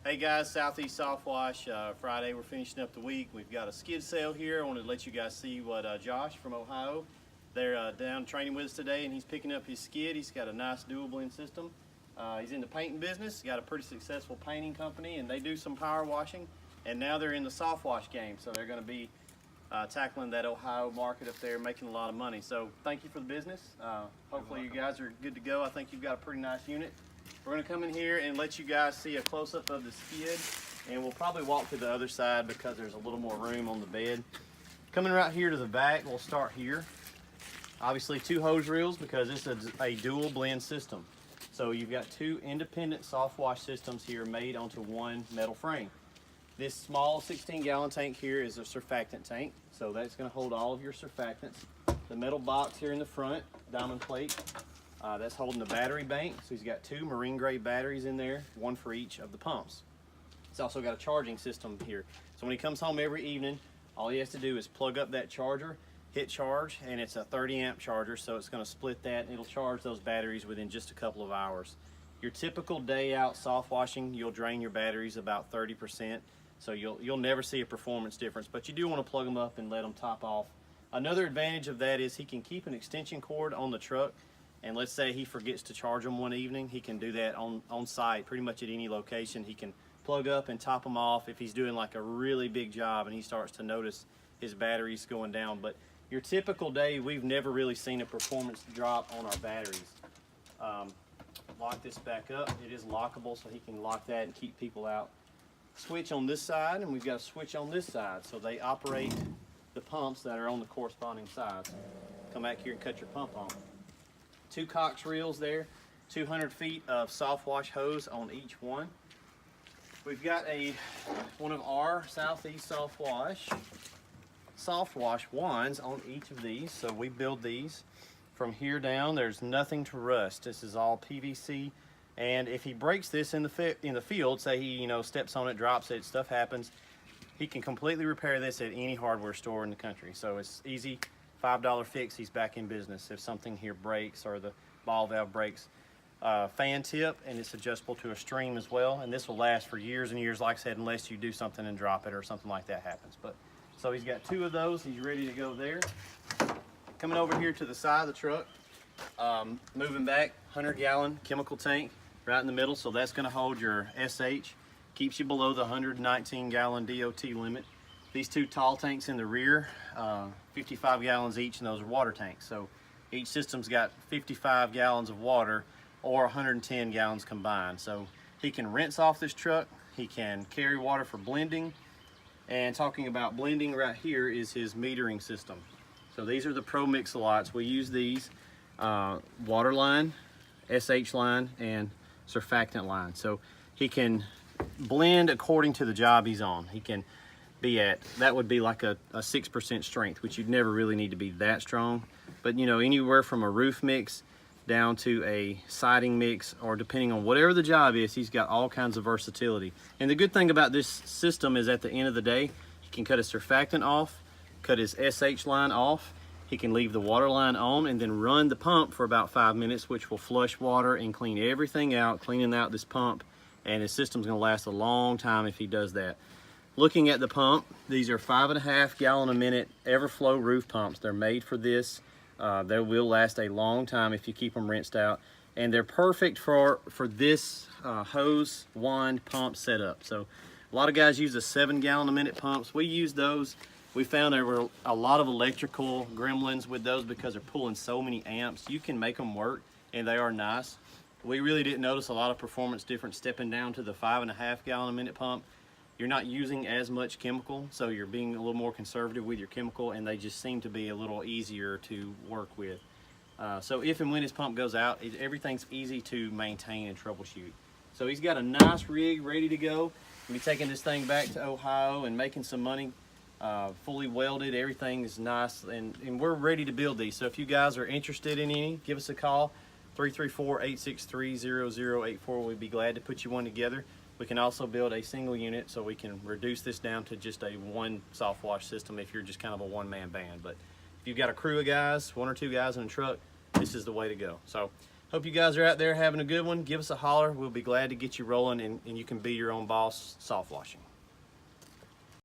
Hey guys, Southeast Softwash. Friday, we're finishing up the week. We've got a skid sale here. I wanted to let you guys see what Josh from Ohio, they're down training with us today, and he's picking up his skid. He's got a nice dual blend system. He's in the painting business. He's got a pretty successful painting company, and they do some power washing. And now they're in the Softwash game, so they're going to be tackling that Ohio market up there, making a lot of money. So thank you for the business. Hopefully you guys are good to go. I think you've got a pretty nice unit. We're going to come in here and let you guys see a close-up of the skid, and we'll probably walk to the other side because there's a little more room on the bed. Coming right here to the back, we'll start here. Obviously 2 hose reels because this is a dual blend system. So you've got 2 independent soft wash systems here made onto one metal frame. This small 16-gallon tank here is a surfactant tank, so that's going to hold all of your surfactants. The metal box here in the front, diamond plate, that's holding the battery bank. So he's got 2 marine grade batteries in there, 1 for each of the pumps. He's also got a charging system here. So when he comes home every evening, all he has to do is plug up that charger, hit charge, and it's a 30-amp charger, so it's going to split that and it'll charge those batteries within just a couple of hours. Your typical day out soft washing, you'll drain your batteries about 30%, so you'll never see a performance difference, but you do want to plug them up and let them top off. Another advantage of that is he can keep an extension cord on the truck, and let's say he forgets to charge them one evening, he can do that on site pretty much at any location. He can plug up and top them off if he's doing like a really big job and he starts to notice his batteries going down. But your typical day, we've never really seen a performance drop on our batteries. Lock this back up. It is lockable, so he can lock that and keep people out. Switch on this side, and we've got a switch on this side, so they operate the pumps that are on the corresponding sides. Come back here and cut your pump on. 2 Cox reels there, 200 feet of soft wash hose on each one. We've got one of our Southeast soft wash wands on each of these. So we build these from here down. There's nothing to rust. This is all PVC. And if he breaks this in the field, say he steps on it, drops it, stuff happens, he can completely repair this at any hardware store in the country. So it's easy. $5 fix, he's back in business if something here breaks or the ball valve breaks. Fan tip, and it's adjustable to a stream as well, and this will last for years and years, like I said, unless you do something and drop it or something like that happens. But so he's got 2 of those. He's ready to go there. Coming over here to the side of the truck, moving back, 100-gallon chemical tank right in the middle, so that's going to hold your SH, keeps you below the 119-gallon DOT limit. These 2 tall tanks in the rear, 55 gallons each, and those are water tanks. So each system's got 55 gallons of water or 110 gallons combined. So he can rinse off this truck, he can carry water for blending, and talking about blending, right here is his metering system. So these are the Pro Mix-a-Lots. We use these water line, SH line, and surfactant line. So he can blend according to the job he's on. He can be at, that would be like a 6% strength, which you'd never really need to be that strong. But anywhere from a roof mix down to a siding mix, or depending on whatever the job is, he's got all kinds of versatility. And the good thing about this system is at the end of the day, he can cut his surfactant off, cut his SH line off, he can leave the water line on and then run the pump for about 5 minutes, which will flush water and clean everything out, cleaning out this pump, and his system's gonna last a long time if he does that. Looking at the pump, these are 5.5 gallon a minute Everflow roof pumps. They're made for this. They will last a long time if you keep them rinsed out, and they're perfect for this hose wand pump setup. So a lot of guys use the 7 gallon a minute pumps. We use those. We found there were a lot of electrical gremlins with those because they're pulling so many amps. You can make them work, and they are nice. We really didn't notice a lot of performance difference stepping down to the 5.5 gallon a minute pump. You're not using as much chemical, so you're being a little more conservative with your chemical, and they just seem to be a little easier to work with. So if and when his pump goes out, everything's easy to maintain and troubleshoot. So he's got a nice rig ready to go. We'll be taking this thing back to Ohio and making some money. Fully welded, everything is nice, and we're ready to build these. So if you guys are interested in any, give us a call, 334-863-0084. We'd be glad to put you one together. We can also build a single unit, so we can reduce this down to just a 1 soft wash system if you're just kind of a one-man band. But if you've got a crew of guys, 1 or 2 guys in a truck, this is the way to go. So Hope you guys are out there having a good one. Give us a holler. We'll be glad to get you rolling, and you can be your own boss soft washing.